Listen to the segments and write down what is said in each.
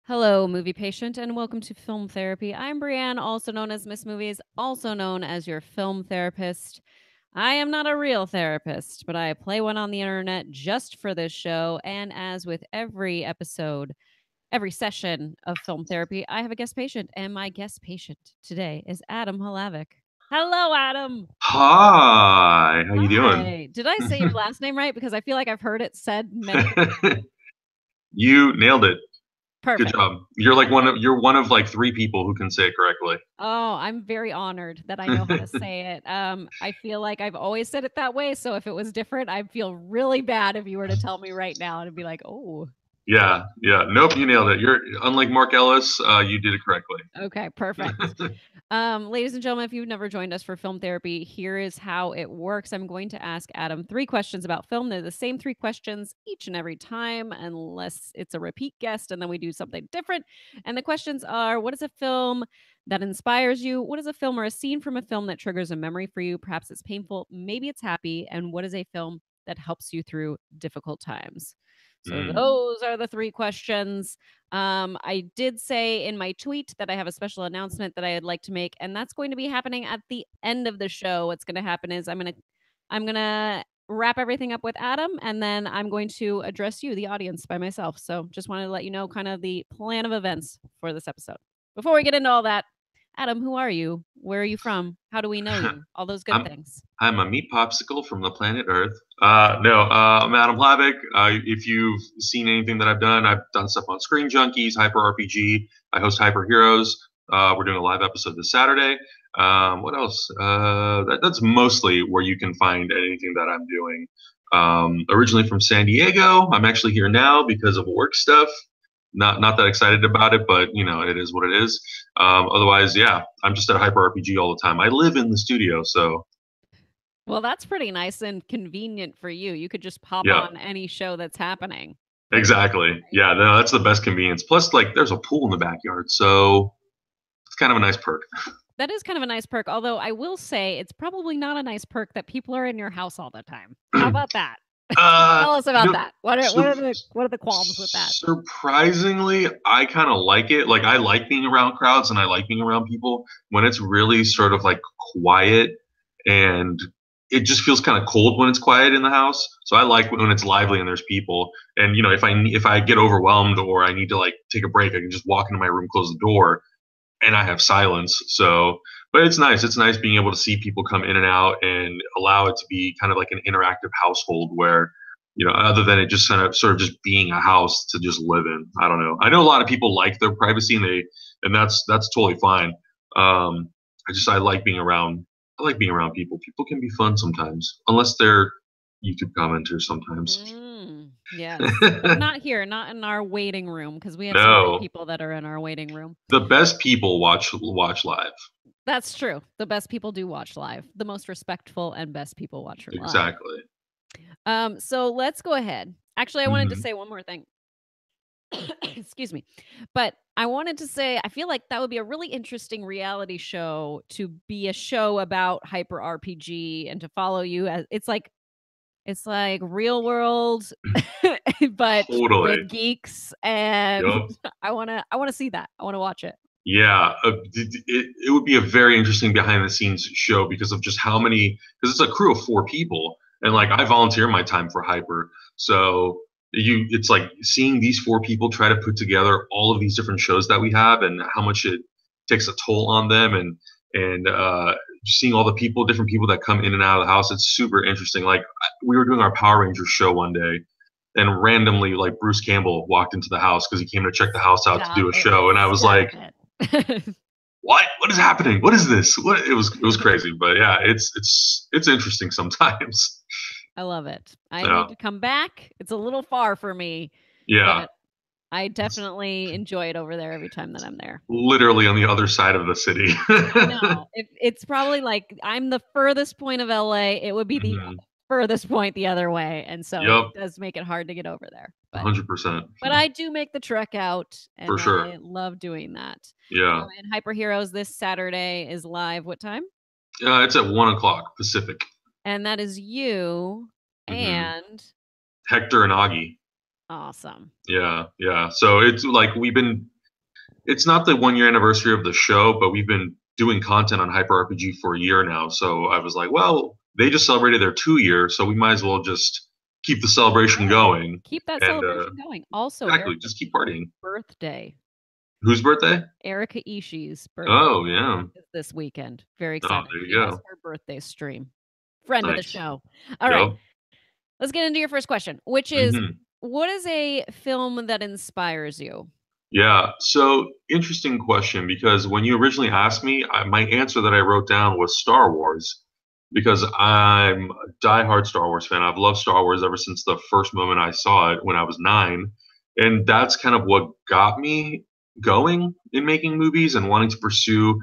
Hello, movie patient, and welcome to Film Therapy. I'm Brienne, also known as Miss Movies, also known as your film therapist. I am not a real therapist, but I play one on the internet just for this show. And as with every episode, every session of Film Therapy, I have a guest patient, and my guest patient today is Adam Hlavac. Hello, Adam. Hi, how you doing? Hi. Did I say your last name right? Because I feel like I've heard it said many. You nailed it. Good Perfect. job. You're one of like three people who can say it correctly. Oh, I'm very honored that I know how to say it. I feel like I've always said it that way, so if it was different, I'd feel really bad if you were to tell me right now and it'd be like, "Oh, Yeah, yeah. Nope, you nailed it. You're unlike Mark Ellis, you did it correctly. okay, perfect." Ladies and gentlemen, if you've never joined us for film therapy, here is how it works. I'm going to ask Adam 3 questions about film. They're the same 3 questions each and every time, unless it's a repeat guest, and then we do something different. And the questions are: what is a film that inspires you? What is a film or a scene from a film that triggers a memory for you? Perhaps it's painful, maybe it's happy. And what is a film that helps you through difficult times? So Mm. those are the 3 questions. I did say in my tweet that I have a special announcement that I'd like to make, and that's going to be happening at the end of the show. What's going to happen is I'm gonna wrap everything up with Adam, and then I'm going to address you, the audience, by myself. So just wanted to let you know kind of the plan of events for this episode. Before we get into all that, Adam, who are you? Where are you from? How do we know you? All those good I'm things. I'm a meat popsicle from the planet Earth. No, I'm Adam Hlavac. If you've seen anything that I've done stuff on Screen Junkies, Hyper RPG. I host Hyper Heroes. We're doing a live episode this Saturday. What else? That's mostly where you can find anything that I'm doing. Originally from San Diego, I'm actually here now because of work stuff. Not that excited about it, but it is what it is. Otherwise, yeah, I'm just at Hyper RPG all the time. I live in the studio, so Well, that's pretty nice and convenient for you. You could just pop yeah, on any show that's happening pretty much, exactly. right? Yeah, no, that's the best convenience. Plus, like, there's a pool in the backyard, so it's kind of a nice perk. That is kind of a nice perk, although I will say it's probably not a nice perk that people are in your house all the time. How about that? uh, Tell us you about know, that. What are what sur- are the what are the qualms with that? surprisingly, I kind of like it. Like, I like being around crowds and I like being around people when it's really sort of like quiet and it just feels kind of cold when it's quiet in the house. So I like when it's lively and there's people. And if I get overwhelmed or I need to like take a break, I can just walk into my room, close the door, and I have silence. So, but it's nice. It's nice being able to see people come in and out and allow it to be kind of like an interactive household where, other than it just sort of just being a house to just live in. I don't know. I know a lot of people like their privacy and that's totally fine. I like being around. I like being around people. People can be fun sometimes, unless they're YouTube commenters sometimes. Yes, but not here, not in our waiting room, because we have some great No, people that are in our waiting room. the best people watch live. That's true. The best people do watch live. The most respectful and best people watch live. Exactly. So let's go ahead. Actually, I wanted to Hmm. say one more thing. Excuse me. But I wanted to say I feel like that would be a really interesting reality show to be a show about hyper RPG and to follow you as it's like real world but Totally. with geeks and Yep. I want to see that. I want to watch it. Yeah. It would be a very interesting behind the scenes show because of just how many, because it's a crew of four people. And like I volunteer my time for Hyper. So it's like seeing these four people try to put together all of these different shows that we have and how much it takes a toll on them and seeing all the different people that come in and out of the house. It's super interesting. Like we were doing our Power Rangers show one day and randomly like Bruce Campbell walked into the house because he came to check the house out to do Stop a it. show, and I was Stop like, it. what is happening? What is this? What it was crazy, but yeah, it's interesting sometimes. I love it. I need Yeah, to come back. It's a little far for me, yeah, but I it's definitely enjoy it over there every time that I'm there. literally on the other side of the city. I know. It's probably like I'm the furthest point of LA. It would be the Hmm. furthest point the other way. And so it Yep, does make it hard to get over there. But 100% I do make the trek out for and sure. I love doing that. Yeah, And Hyper Heroes this Saturday is live. What time? it's at 1 o'clock Pacific. And that is you Hmm. and Hector and Augie. awesome. Yeah, yeah. So it's like we've been It's not the 1 year anniversary of the show, but we've been doing content on Hyper RPG for a year now. So I was like, well, they just celebrated their 2 year, so we might as well just keep the celebration Good. going. Keep that And celebration going. Also, exactly, Erica's just keep partying. birthday. Whose birthday? Erika Ishii's birthday Oh yeah. is this weekend. Very Oh, excited. there you She has go. her birthday stream. Friend of the Nice. show. All right, Yep. let's get into your first question, which is, hmm what is a film that inspires you? Yeah. So interesting question because when you originally asked me, my answer that I wrote down was Star Wars because I'm a diehard Star Wars fan. I've loved Star Wars ever since the first moment I saw it when I was 9, and that's kind of what got me going in making movies and wanting to pursue,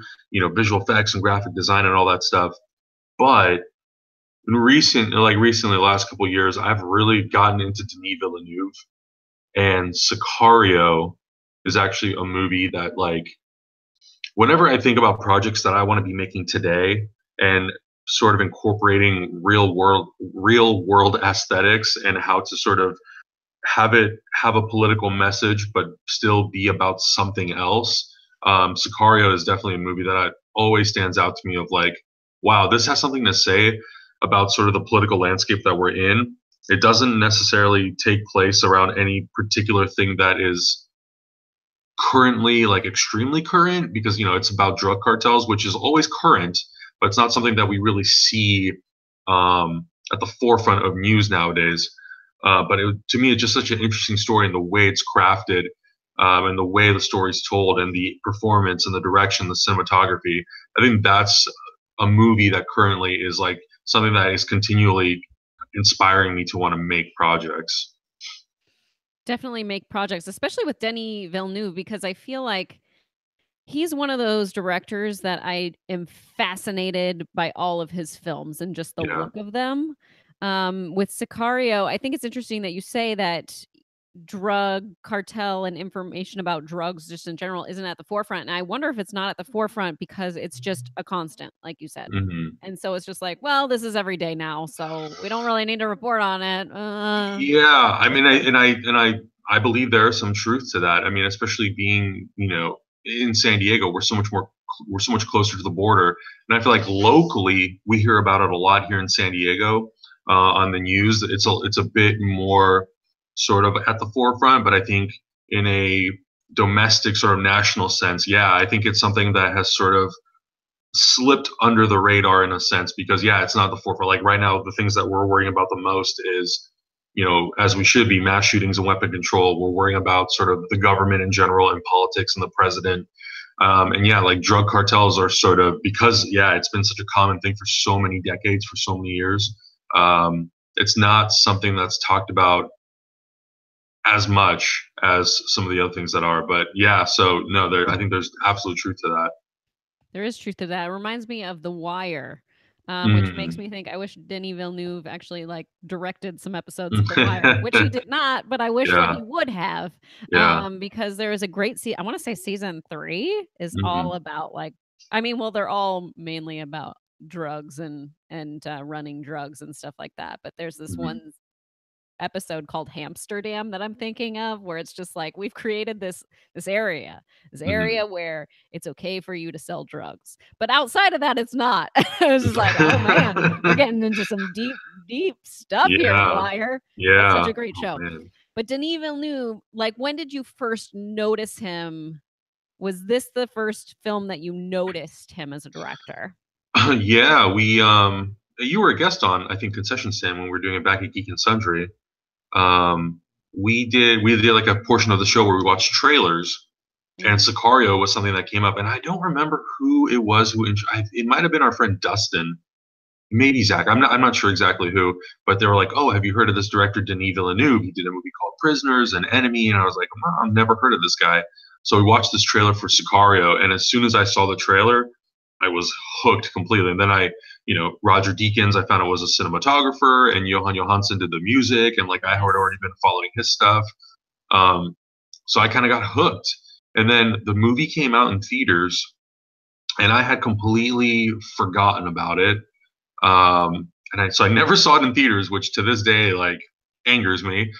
visual effects and graphic design and all that stuff. But recently, the last couple of years, I've really gotten into Denis Villeneuve, and Sicario is actually a movie that, like, whenever I think about projects that I want to be making today and sort of incorporating real world aesthetics and how to sort of have a political message but still be about something else. Sicario is definitely a movie that always stands out to me of like, wow, this has something to say about sort of the political landscape that we're in. It doesn't necessarily take place around any particular thing that is currently like extremely current because it's about drug cartels, which is always current, but it's not something that we really see at the forefront of news nowadays. To me, it's just such an interesting story and the way it's crafted, and the way the story's told, and the performance and the direction, the cinematography. I think that's a movie that currently is like something that is continually inspiring me to want to make projects. Definitely make projects, especially with Denis Villeneuve, because I feel like he's one of those directors that I am fascinated by all of his films and just the Yeah. look of them. With Sicario, I think it's interesting that you say that drug cartel and information about drugs just in general isn't at the forefront, and I wonder if it's not at the forefront because it's just a constant, like you said. hmm And so it's just like, well, this is every day now, so we don't really need to report on it. Yeah, I mean, I believe there is some truth to that. I mean, especially being, in San Diego, we're so much closer to the border, and I feel like locally we hear about it a lot here in San Diego on the news. It's a bit more sort of at the forefront, but I think in a domestic sort of national sense, yeah, I think it's something that has sort of slipped under the radar in a sense because yeah, it's not the forefront. Like right now, the things that we're worrying about the most is, as we should be, mass shootings and weapon control. We're worrying about sort of the government in general and politics and the president. And yeah, like drug cartels are sort of because yeah, it's been such a common thing for so many decades, for so many years. It's not something that's talked about as much as some of the other things that are. But yeah, so no, I think there's absolute truth to that. There is truth to that. It reminds me of The Wire, which makes Mm. me think I wish Denis Villeneuve actually like directed some episodes of The Wire, which he did not, but I wish that Yeah, he would have, yeah. because there is a great I want to say season 3 is all Mhm. about like, I mean, well, they're all mainly about drugs and running drugs and stuff like that. But there's this Mhm. one episode called Hamsterdam that I'm thinking of, where it's just like we've created this area, this Mhm. area where it's okay for you to sell drugs. But outside of that, it's not. It's just like, oh man, we're getting into some deep, deep stuff here, The Yeah, Wire. That's such yeah. a great Oh, show. man. But Denis Villeneuve, like when did you first notice him? Was this the first film that you noticed him as a director? Yeah, you were a guest on, I think, Concession Stand when we were doing it back at Geek and Sundry. Um, we did like a portion of the show where we watched trailers, and Mhm. Sicario was something that came up, and I don't remember who it was it might have been our friend Dustin, maybe Zach. I'm not sure exactly who, but they were like, "Oh, have you heard of this director Denis Villeneuve? He did a movie called Prisoners and Enemy." And I was like, I've never heard of this guy. So we watched this trailer for Sicario, and as soon as I saw the trailer, I was hooked completely. And then Roger Deakins, I found out was a cinematographer, and Johan Johansson did the music, and like I had Yes. already been following his stuff. Um, so I kind of got hooked. And then the movie came out in theaters, and I had completely forgotten about it, so I never saw it in theaters, which to this day like angers me.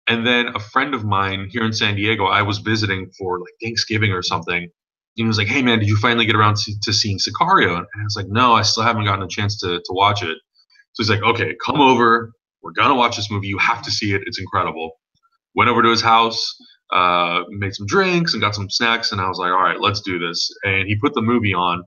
And then a friend of mine here in San Diego, I was visiting for like Thanksgiving or something. And he was like, "Hey man, did you finally get around to seeing Sicario?" And I was like, "No, I still haven't gotten a chance to watch it." So he's like, "Okay, come over. We're gonna watch this movie. You have to see it. It's incredible." Went over to his house, made some drinks and got some snacks, and I was like, "All right, let's do this." And he put the movie on,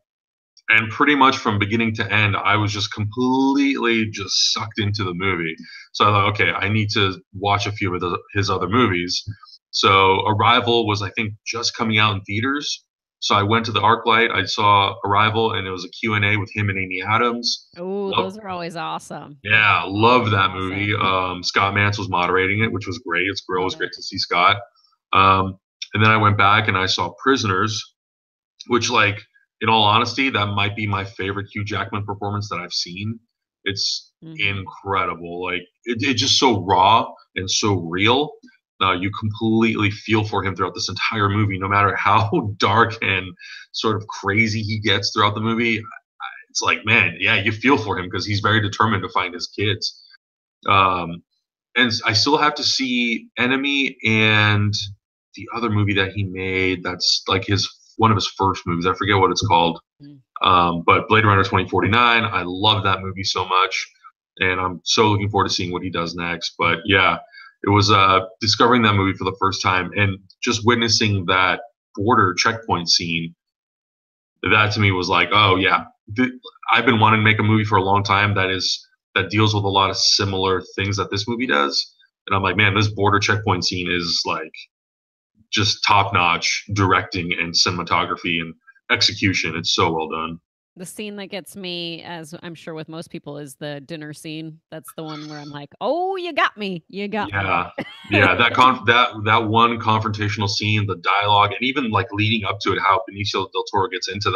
and pretty much from beginning to end, I was just completely just sucked into the movie. So I thought, okay, I need to watch a few of his other movies. So Arrival was, I think, just coming out in theaters. So I went to the ArcLight. I saw Arrival, and it was a Q&A with him and Amy Adams. Oh, Love, those are always awesome. Those are yeah, love always that movie. awesome. Scott Mance was moderating it, which was great. It's Love always great it. to see Scott. And then I went back and I saw Prisoners, which, like, in all honesty, that might be my favorite Hugh Jackman performance that I've seen. It's Mhm. incredible. Like, it's just so raw and so real. You completely feel for him throughout this entire movie, no matter how dark and sort of crazy he gets throughout the movie. It's like, man, yeah, you feel for him because he's very determined to find his kids. Um, and I still have to see Enemy and the other movie that he made. That's like his one of his first movies. I forget what it's called. Mm. But Blade Runner 2049. I love that movie so much, and I'm so looking forward to seeing what he does next. But yeah, it was discovering that movie for the first time and just witnessing that border checkpoint scene. That to me was like, oh yeah, I've been wanting to make a movie for a long time that deals with a lot of similar things that this movie does. And I'm like, man, this border checkpoint scene is like just top notch directing and cinematography and execution. It's so well done. The scene that gets me, as I'm sure with most people, is the dinner scene. That's the one where I'm like, "Oh, you got me. You got me." Yeah, yeah, that one confrontational scene, the dialogue, and even like leading up to it, how Benicio del Toro gets into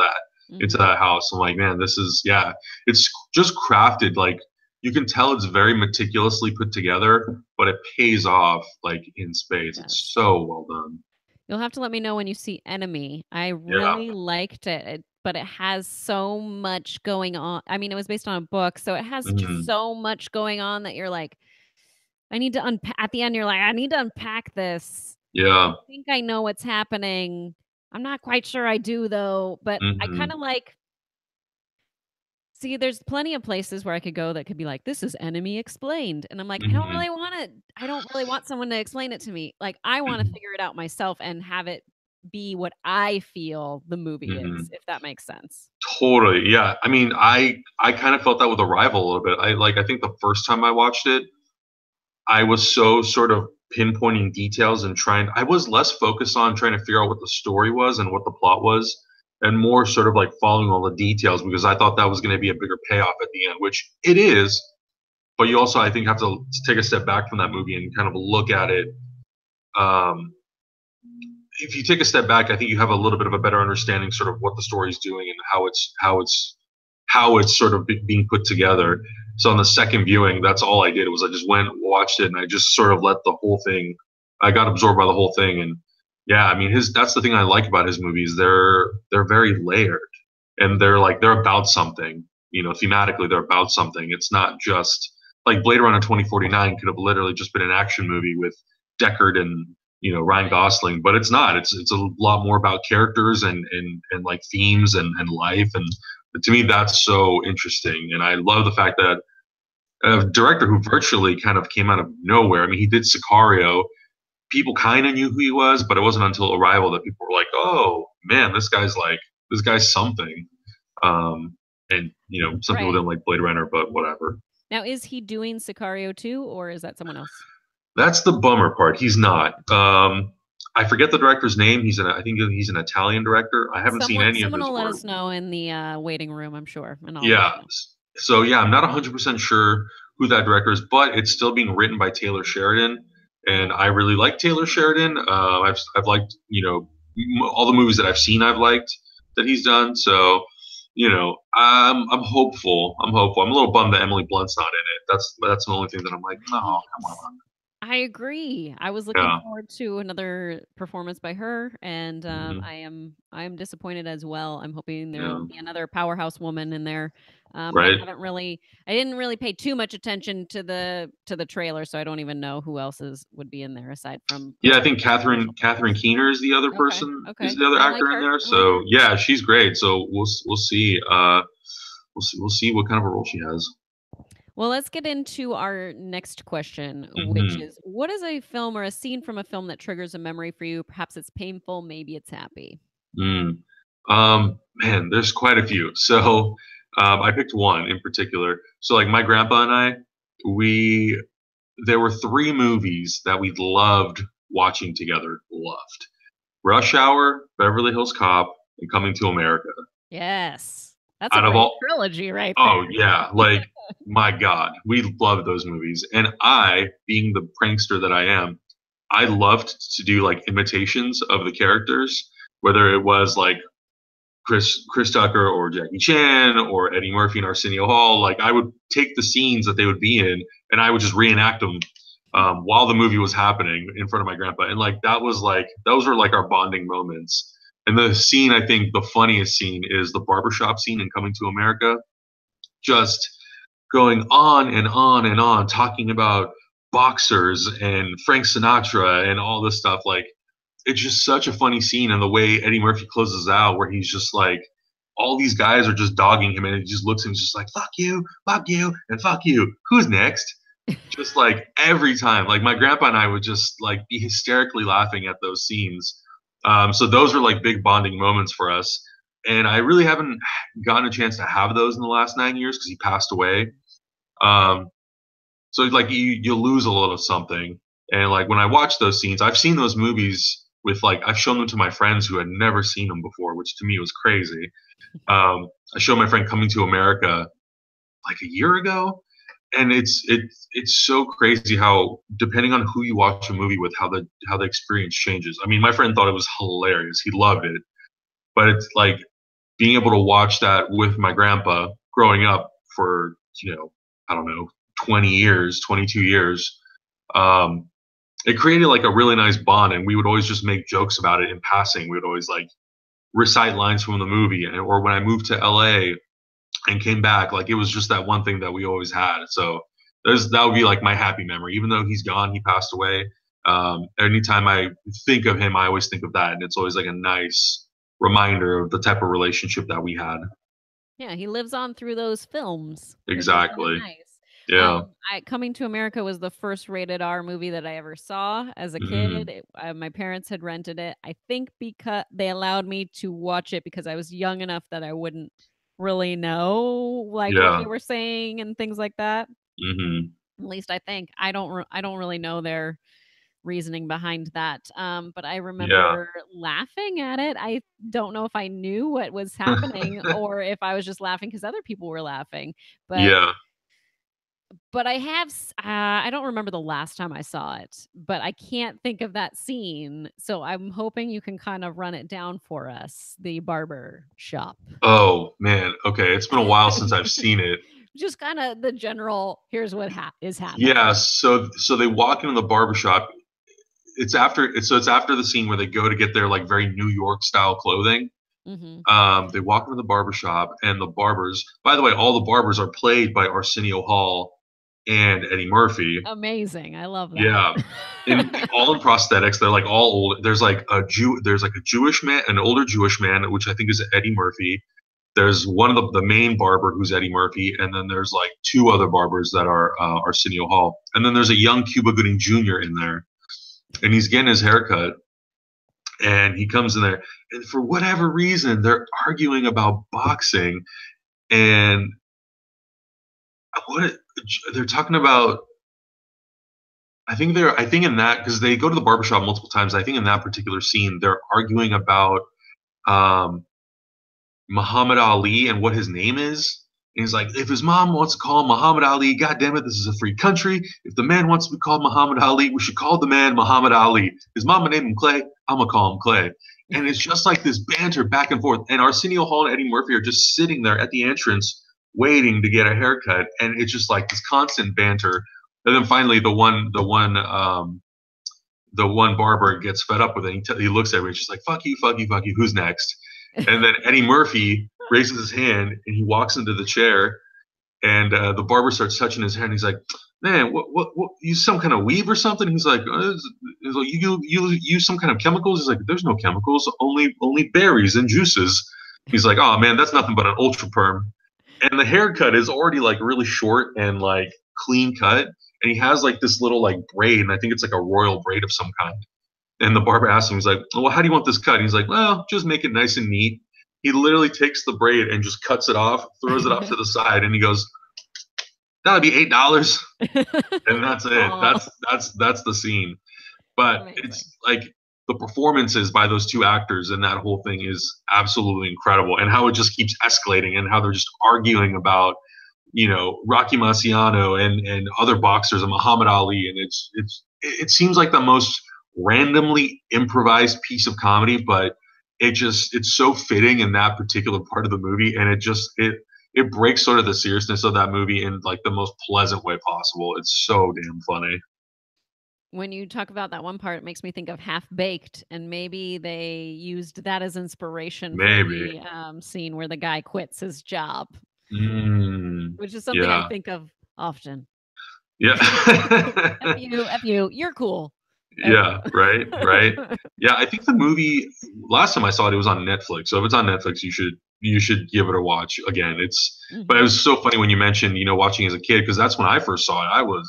Mhm. that house. I'm like, man, this is yeah, it's just crafted like you can tell it's very meticulously put together, but it pays off like in spades. It's Yes. so well done. You'll have to let me know when you see Enemy. I Yeah. really liked it, but it has so much going on. I mean, it was based on a book, so it has just Mhm. so much going on that you're like, I need to unpack. At the end, you're like, I need to unpack this. I Yeah. think I know what's happening. I'm not quite sure I do though, but I kind Mhm. of like see, there's plenty of places where I could go that could be like, "This is Enemy explained," and I'm like, Mhm. I don't really want someone to explain it to me. Like, I wanna Mhm. figure it out myself and have it be what I feel the movie is, Mhm. if that makes sense. Totally. Yeah. I mean, I kind of felt that with Arrival a little bit. I think the first time I watched it, I was so sort of pinpointing details and trying. I was less focused on trying to figure out what the story was and what the plot was, and more sort of like following all the details because I thought that was going to be a bigger payoff at the end, which it is. But you also, I think, have to take a step back from that movie and kind of look at it. Um, if you take a step back, I think you have a little bit of a better understanding, sort of what the story is doing and how it's sort of being put together. So on the second viewing, that's all I did was I just went, watched it, and I just sort of let the whole thing. I got absorbed by the whole thing, and yeah, I mean, his that's the thing I like about his movies. They're very layered, and they're about something. You know, thematically, they're about something. It's not just like Blade Runner 2049 could have literally just been an action movie with Deckard and Ryan Right. Gosling, but it's not. It's a lot more about characters and like themes and life, and to me that's so interesting. And I love the fact that a director who virtually kind of came out of nowhere. I mean, he did Sicario. People kind of knew who he was, but it wasn't until Arrival that people were like, "Oh man, this guy's something." And some people Right. didn't like Blade Runner, but whatever. Now, is he doing Sicario too, or is that someone else? That's the bummer part. He's not. I forget the director's name. I think he's an Italian director. I haven't seen any of Someone his will let work. us know in the, waiting room, I'm sure, and I'll let Yeah. you know. So yeah, I'm not 100% sure who that director is, but it's still being written by Taylor Sheridan, and I really like Taylor Sheridan. I've liked all the movies that I've seen. I've liked that he's done. So I'm hopeful. I'm hopeful. I'm a little bummed that Emily Blunt's not in it. That's the only thing that I'm like, oh, come on. I agree. I was looking Yeah. forward to another performance by her, and, Hmm. I am disappointed as well. I'm hoping there will Yeah. be another powerhouse woman in there. Right. I didn't really pay too much attention to the trailer, so I don't even know who else would be in there aside from Yeah, I potential think original Catherine cast. Keener is the other Okay, person, is okay. the other I like actor in her. there. I like So her. yeah, she's great. So we'll see. We'll see what kind of a role she has. Well, let's get into our next question, which Hmm. is what is a film or a scene from a film that triggers a memory for you? Perhaps it's painful, maybe it's happy. Mm. Man, there's quite a few. So I picked one in particular. So like my grandpa and I, we there were three movies that we loved watching together. Loved Rush Hour, Beverly Hills Cop, and Coming to America. Yes. That's a Out of great all, trilogy right there. oh yeah, like my God, we loved those movies. And I, being the prankster that I am, I loved to do like imitations of the characters, whether it was like Chris Tucker or Jackie Chan or Eddie Murphy and Arsenio Hall. Like I would take the scenes that they would be in and I would just reenact them while the movie was happening in front of my grandpa. And like that was like those were like our bonding moments. And the scene, I think the funniest scene is the barbershop scene in Coming to America. Just going on and on and on, talking about boxers and Frank Sinatra and all this stuff. Like it's just such a funny scene, and the way Eddie Murphy closes out, where he's just like, all these guys are just dogging him, and he just looks at him, just like fuck you, and fuck you. Who's next? Just like every time, like my grandpa and I would just like be hysterically laughing at those scenes. So those were like big bonding moments for us, and I really haven't gotten a chance to have those in the last 9 years because he passed away. Um, so like you lose a little something. And like when I watch those scenes, I've seen those movies with like I've shown them to my friends who had never seen them before, which to me was crazy. I showed my friend Coming to America like a year ago, and it's so crazy how depending on who you watch a movie with, how the experience changes. I mean, my friend thought it was hilarious; he loved it, but it's like being able to watch that with my grandpa growing up for I don't know 20 years, 22 years. Um, it created like a really nice bond, and we would always just make jokes about it in passing. We would always like recite lines from the movie, or when I moved to LA and came back, like it was just that one thing that we always had. So that would be like my happy memory. Even though he's gone, he passed away. Anytime I think of him, I always think of that, and it's always like a nice reminder of the type of relationship that we had. Yeah, he lives on through those films, which is kinda Exactly. nice. Yeah. I Coming to America was the first rated R movie that I ever saw as a kid. Mm, My parents had rented it, I think because they allowed me to watch it because I was young enough that I wouldn't really know, like, what yeah. they were saying and things like that. Hmm. At least I think. I don't really know their reasoning behind that. But I Yeah. remember laughing at it. I don't know if I knew what was happening or if I was just laughing because other people were laughing. But Yeah. I don't remember the last time I saw it, but I can't think of that scene. So I'm hoping you can kind of run it down for us, the barber shop. Oh man. Okay. It's been a while since I've seen it. Just kind of the general, here's what is Yeah. happening. So they walk into the barbershop. It's after the scene where they go to get their like very New York style clothing. Mhm. They walk into the barbershop, and the barbers, by the way, all the barbers are played by Arsenio Hall and Eddie Murphy. Amazing. I love that. Yeah. In all in prosthetics. They're like all old. There's like a Jewish man, an older Jewish man, which I think is Eddie Murphy. There's one of the main barber who's Eddie Murphy, and then there's like two other barbers that are Arsenio Hall. And then there's a young Cuba Gooding Jr. in there, and he's getting his haircut, and he comes in there, and for whatever reason, they're arguing about boxing, and what they're talking about. I think in that, because they go to the barbershop multiple times. I think in that particular scene, they're arguing about um, Muhammad Ali and what his name is. And he's like, if his mom wants to call him Muhammad Ali, God damn it, this is a free country. If the man wants to be called Muhammad Ali, we should call the man Muhammad Ali. His mama named him Clay, I'm gonna call him Clay. And it's just like this banter back and forth. And Arsenio Hall and Eddie Murphy are just sitting there at the entrance waiting to get a haircut. And it's just like this constant banter And then finally, the one barber gets fed up with it. He looks at her and she's like, "Fuck you, fuck you, fuck you. Who's next?" And then Eddie Murphy raises his hand and he walks into the chair, and the barber starts touching his hair, and he's like, "Man, what? You some kind of weave or something?" He's like, you use some kind of chemicals?" He's like, "There's no chemicals, only berries and juices." He's like, "Oh man, that's nothing but an ultra perm." And the haircut is already like really short and like clean cut, and he has like this little like braid, and I think it's like a royal braid of some kind. And the barber asks him, he's like, "Well, how do you want this cut?" And he's like, "Well, just make it nice and neat." He literally takes the braid and just cuts it off, throws it off to the side, and he goes, "That'll be $8." And that's it. Aw, That's the scene. But amazing. it's like the performances by those two actors and that whole thing is absolutely incredible, and how it just keeps escalating, and how they're just arguing about, Rocky Marciano and other boxers and Muhammad Ali, and it seems like the most randomly improvised piece of comedy, but it's so fitting in that particular part of the movie, and it breaks sort of the seriousness of that movie in like the most pleasant way possible. It's so damn funny. When you talk about that one part, it makes me think of Half Baked, and maybe they used that as inspiration for Maybe. the, scene where the guy quits his job, which is something I Yeah. think of often. Yeah. "F you, F you, you're cool. F Yeah, right, right. you." Yeah, I think the movie last time I saw it, it was on Netflix. So if it's on Netflix, you should give it a watch again. But it Mhm. was so funny when you mentioned, watching as a kid, because that's when I first saw it.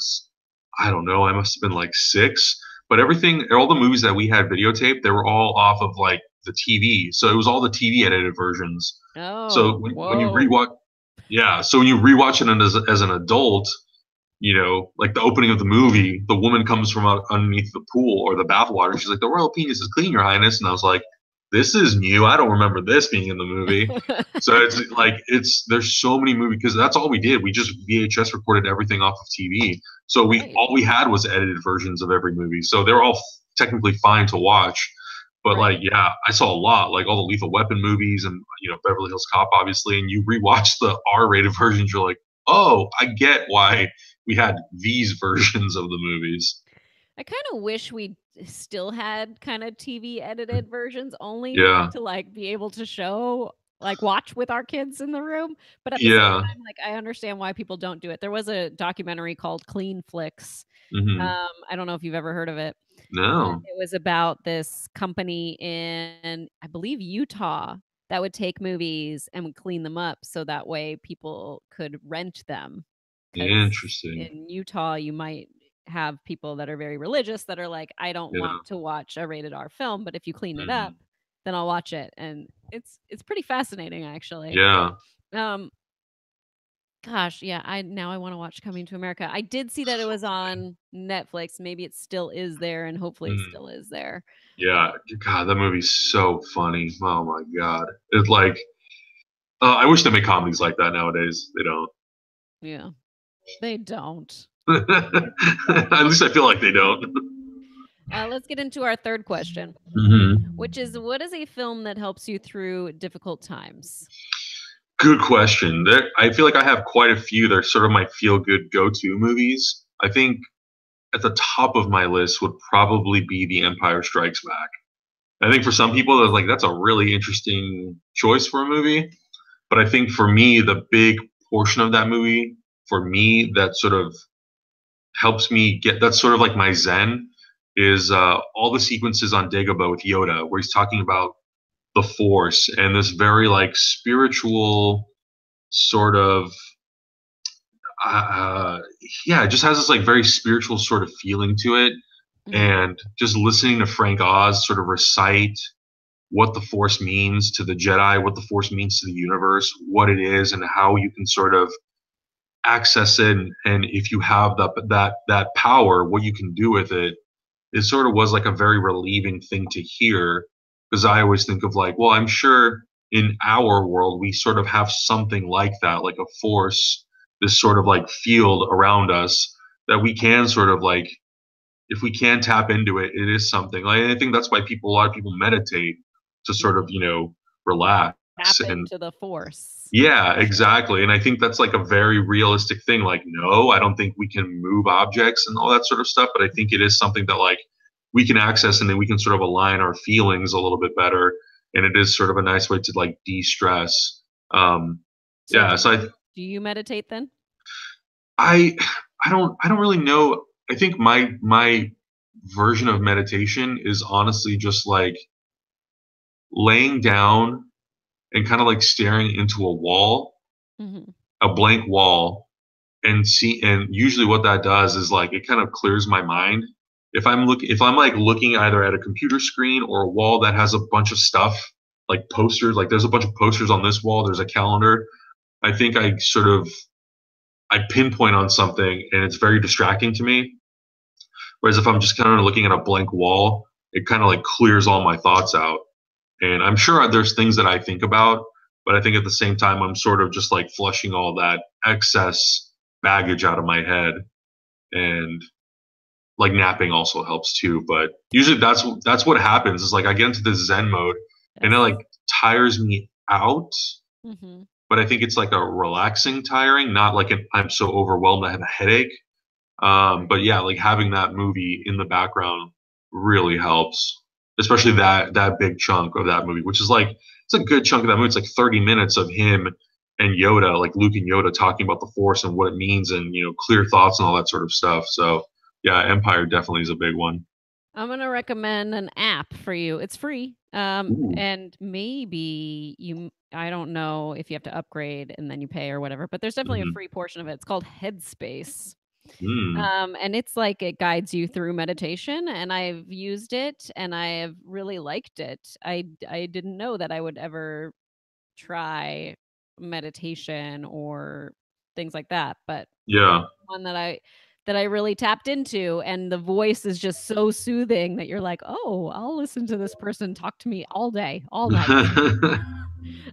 I don't know, I must have been like 6. But all the movies that we had videotaped, they were all off of like the TV. So it was all the TV edited versions. So Oh, when you whoa. rewatch, yeah, so when you rewatch it as an adult, like the opening of the movie, the woman comes from out underneath the pool or the bathwater. She's like, "The royal penis is clean, Your Highness." And I was like, "This is new. I don't remember this being in the movie." So it's like there's so many movies because that's all we did. We just VHS recorded everything off of TV. So we Right, all we had was edited versions of every movie. So they're all technically fine to watch. But like, right. yeah, I saw a lot, like all the Lethal Weapon movies and Beverly Hills Cop, obviously. And you rewatch the R-rated versions, you're like, "Oh, I get why we had these versions of the movies." I kinda wish we still had kinda TV edited versions only Yeah, to, like, be able to show watch with our kids in the room, but at the same yeah, time, I understand why people don't do it. There was a documentary called Clean Flicks. hmm I don't know if you've ever heard of it. And no, it was about this company in, I believe, Utah that would take movies and would clean them up so that way people could rent them. Because interesting. in Utah, you might have people that are very religious that are like, "I don't Yeah, want to watch a rated R film, but if you clean it up, hmm then I'll watch it." And it's pretty fascinating, actually. yeah, Um, Gosh, yeah, I wanna watch Coming to America. I did see that it was on Netflix. Maybe it still is there, and hopefully it mm, still is there. yeah. God, that movie's so funny. Oh my God, it's like I wish they made comedies like that nowadays. They don't. Yeah, they don't. At least I feel like they don't. Let's get into our 3rd question, hmm which is, what is a film that helps you through difficult times? Good question. I feel like I have quite a few that are sort of my feel good go to movies. I think at the top of my list would probably be The Empire Strikes Back. I think for some people, that's a really interesting choice for a movie. But I think for me, the big portion of that movie, for me, that sort of helps me get that's sort of like my zen is all the sequences on Dagobah with Yoda, where he's talking about the Force and this very like spiritual sort of uh, yeah, it just has this like very spiritual sort of feeling to it. Mhm. And just listening to Frank Oz sort of recite what the Force means to the Jedi, what the Force means to the universe, what it is, and how you can sort of access it, and if you have that power, what you can do with it. It sort of was like a very relieving thing to hear, because I always think of like, well, I'm sure in our world we sort of have something like that, like a force, this sort of like field around us that we can sort of like, if we can tap into it, it is something. Like, I think that's why a lot of people meditate to sort of, Mhm. relax. tap and into the force. yeah, exactly. And I think that's like a very realistic thing. Like, no, I don't think we can move objects and all that sort of stuff, but I think it is something that like we can access and then we can sort of align our feelings a little bit better. And it is sort of a nice way to like de-stress. Um, So yeah, so do you meditate then? I I don't really know. I think my version of meditation is honestly just like laying down and kind of like staring into a wall, Mhm. a blank wall, and usually what that does is like it kind of clears my mind. If I'm like looking either at a computer screen or a wall that has a bunch of stuff like posters, like there's a bunch of posters on this wall, there's a calendar. I think I pinpoint on something and it's very distracting to me. Whereas if I'm just kind of looking at a blank wall, it kind of like clears all my thoughts out. And I'm sure there's things that I think about, but I think at the same time, I'm sort of just like flushing all that excess baggage out of my head. And like napping also helps too. But usually that's what happens is like I get into this Zen mode and it Yes. like tires me out. Mhm. But I think it's like a relaxing tiring, not like I'm so overwhelmed I have a headache. But yeah, like having that movie in the background really helps, especially that big chunk of that movie, which is like it's a good chunk of that movie. It's like 30 minutes of him and Yoda, like Luke and Yoda, talking about the Force and what it means, and clear thoughts and all that sort of stuff. So yeah, Empire definitely is a big one. I'm gonna recommend an app for you. It's free. Ooh. And maybe I don't know if you have to upgrade and then you pay or whatever, but there's definitely a Hmm. free portion of it. It's called Headspace. Mm. And it's like it guides you through meditation, and I've used it and I have really liked it. I didn't know that I would ever try meditation or things like that, but Yeah. one that I really tapped into, and the voice is just so soothing that you're like, "Oh, I'll listen to this person talk to me all day, all night."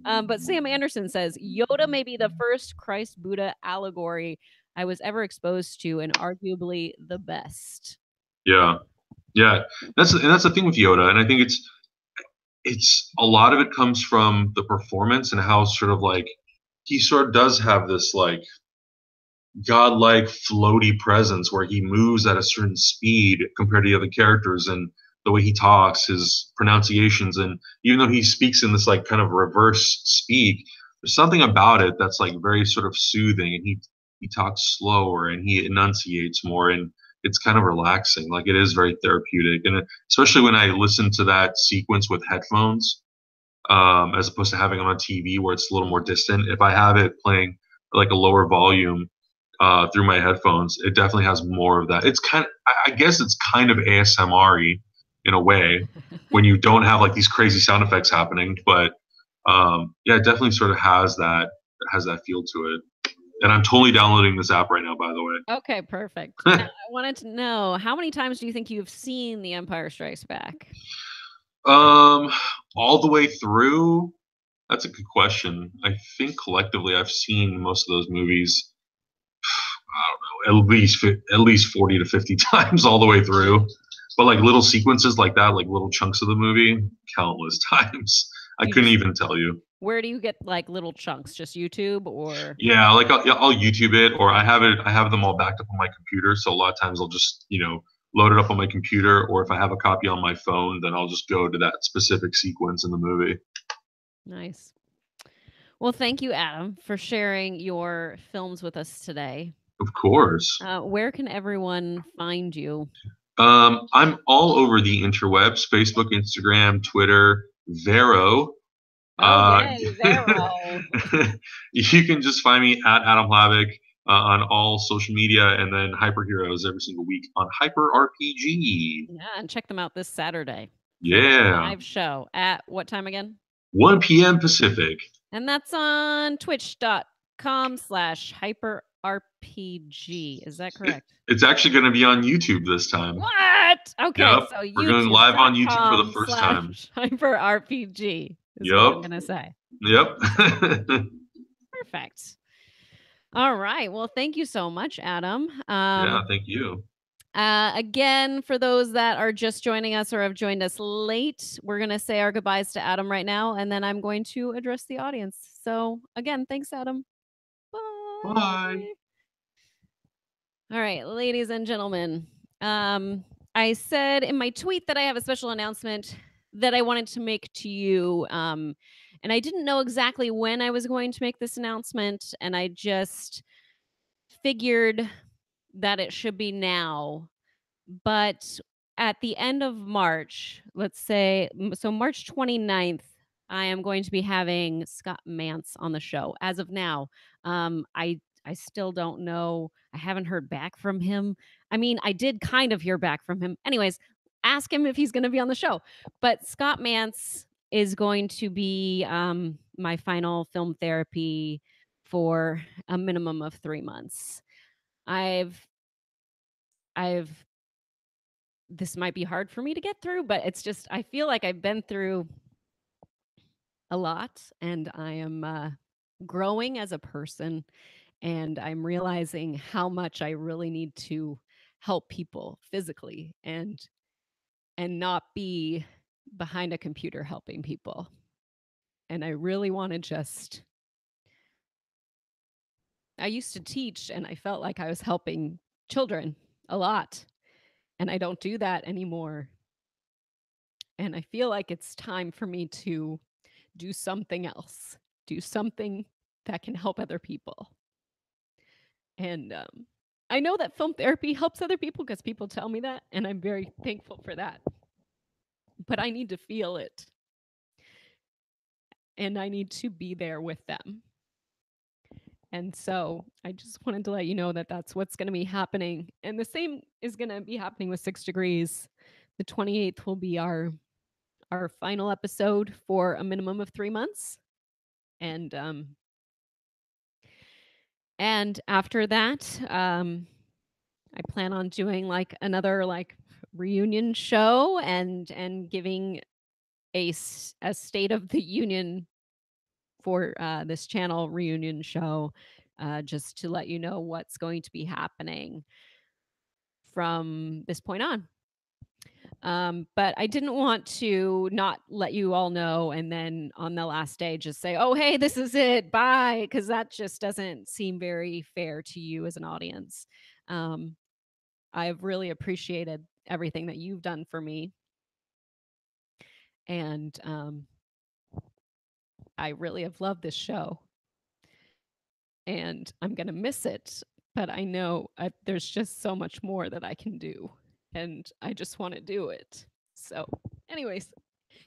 But Sam Anderson says, "Yoda may be the first Christ Buddha allegory I was ever exposed to and arguably the best." Yeah. Yeah. That's the thing with Yoda, and I think it's a lot of it comes from the performance and how sort of like he sort of does have this like godlike floaty presence where he moves at a certain speed compared to the other characters, and the way he talks, his pronunciations, and even though he speaks in this like kind of reverse speak, there's something about it that's like very sort of soothing, and he talks slower and he enunciates more, and it's kind of relaxing. Like it is very therapeutic, and especially when I listen to that sequence with headphones, as opposed to having it on TV where it's a little more distant. If I have it playing like a lower volume through my headphones, it definitely has more of that. It's kind of, I guess it's kind of ASMR-y in a way when you don't have like these crazy sound effects happening. But yeah, it definitely sort of has that feel to it. And I'm totally downloading this app right now, by the Okay, perfect. Now, way. I wanted to know, how many times do you think you've seen The Empire Strikes Back? um, all the way through. That's a good question. I think collectively I've seen most of those movies. I don't know, at least 40 to 50 times all the way through. But like little sequences like that, like little chunks of the movie, countless times. I Do you couldn't even tell you. Where do you get, like, little chunks? Just YouTube or Yeah, like I'll YouTube it, or I have them all backed up on my computer. So a lot of times I'll just load it up on my computer, or if I have a copy on my phone, then I'll just go to that specific sequence in the movie. Nice. Well, thank you, Adam, for sharing your films with us today. Of course. Where can everyone find you? I'm all over the interwebs: Facebook, Instagram, Twitter, Vero. Oh, Uh, yay, Vero. you can just find me at Adam Hlavac on all social media, and then Hyper Heroes every single week on Hyper RPG. Yeah, and check them out this Saturday for their Yeah, live show at what time again? 1 p.m. Pacific. And that's on twitch.com/hyperrpg. Is that correct? It's actually going to be on YouTube this time. What? Okay, Yep, so we're going live on YouTube for the youtube.com first time. slash hyperrpg is what I'm Yep, gonna say. yep. Perfect. All right. Well, thank you so much, Adam. Yeah, thank you. Again, for those that are just joining us or have joined us late, we're going to say our goodbyes to Adam right now, and then I'm going to address the audience. So, again, thanks, Adam. Bye. Bye. All right, ladies and gentlemen. I said in my tweet that I have a special announcement that I wanted to make to you. And I didn't know exactly when I was going to make this announcement. And I just figured that it should be now. But at the end of March, let's say, so March 29th, I am going to be having Scott Mance on the show. As of now, I still don't know. I haven't heard back from him. I mean, I did kind of hear back from him. Anyways, ask him if he's going to be on the show. But Scott Mance is going to be my final film therapy for a minimum of 3 months. I've I've this might be hard for me to get through, but it's just I feel like I've been through a lot and I am growing as a person and I'm realizing how much I really need to help people physically and not be behind a computer helping people. And I really want to just I used to teach and I felt like I was helping children a lot and I don't do that anymore. And I feel like it's time for me to do something else, do something that can help other people. And I know that film therapy helps other people because people tell me that, and I'm very thankful for that. But I need to feel it, and I need to be there with them. And so I just wanted to let you know that that's what's going to be happening. And the same is going to be happening with 6 Degrees. The 28th will be our final episode for a minimum of 3 months. And after that, I plan on doing like another like reunion show and giving a state of the union for this channel reunion show, just to let you know what's going to be happening from this point on. But I didn't want to not let you all know and then on the last day just say, "Oh, hey, this is it. Bye," because that just doesn't seem very fair to you as an audience. Um, I've really appreciated everything that you've done for me, and I really have loved this show, and I'm gonna miss it. But I know there's just so much more that I can do, and I just want to do it. So, anyways,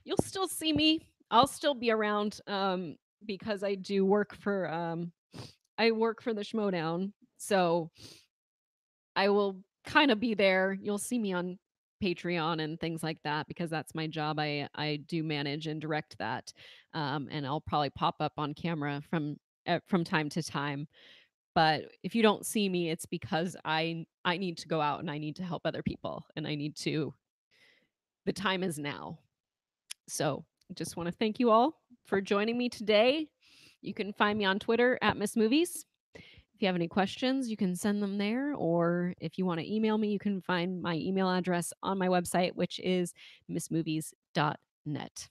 you'll still see me. I'll still be around because I work for the Schmodown. So I will kind of be there. You'll see me on Patreon and things like that because that's my job. I do manage and direct that, and I'll probably pop up on camera from time to time. But if you don't see me, it's because I need to go out and I need to help other people, and I need to. The time is now. So I just want to thank you all for joining me today. You can find me on Twitter at Miss Movies. If you have any questions, you can send them there. Or if you want to email me, you can find my email address on my website, which is missmovies.net.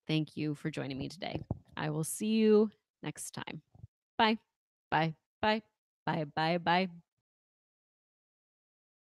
Thank you for joining me today. I will see you next time. Bye. Bye. Bye. Bye. Bye. Bye.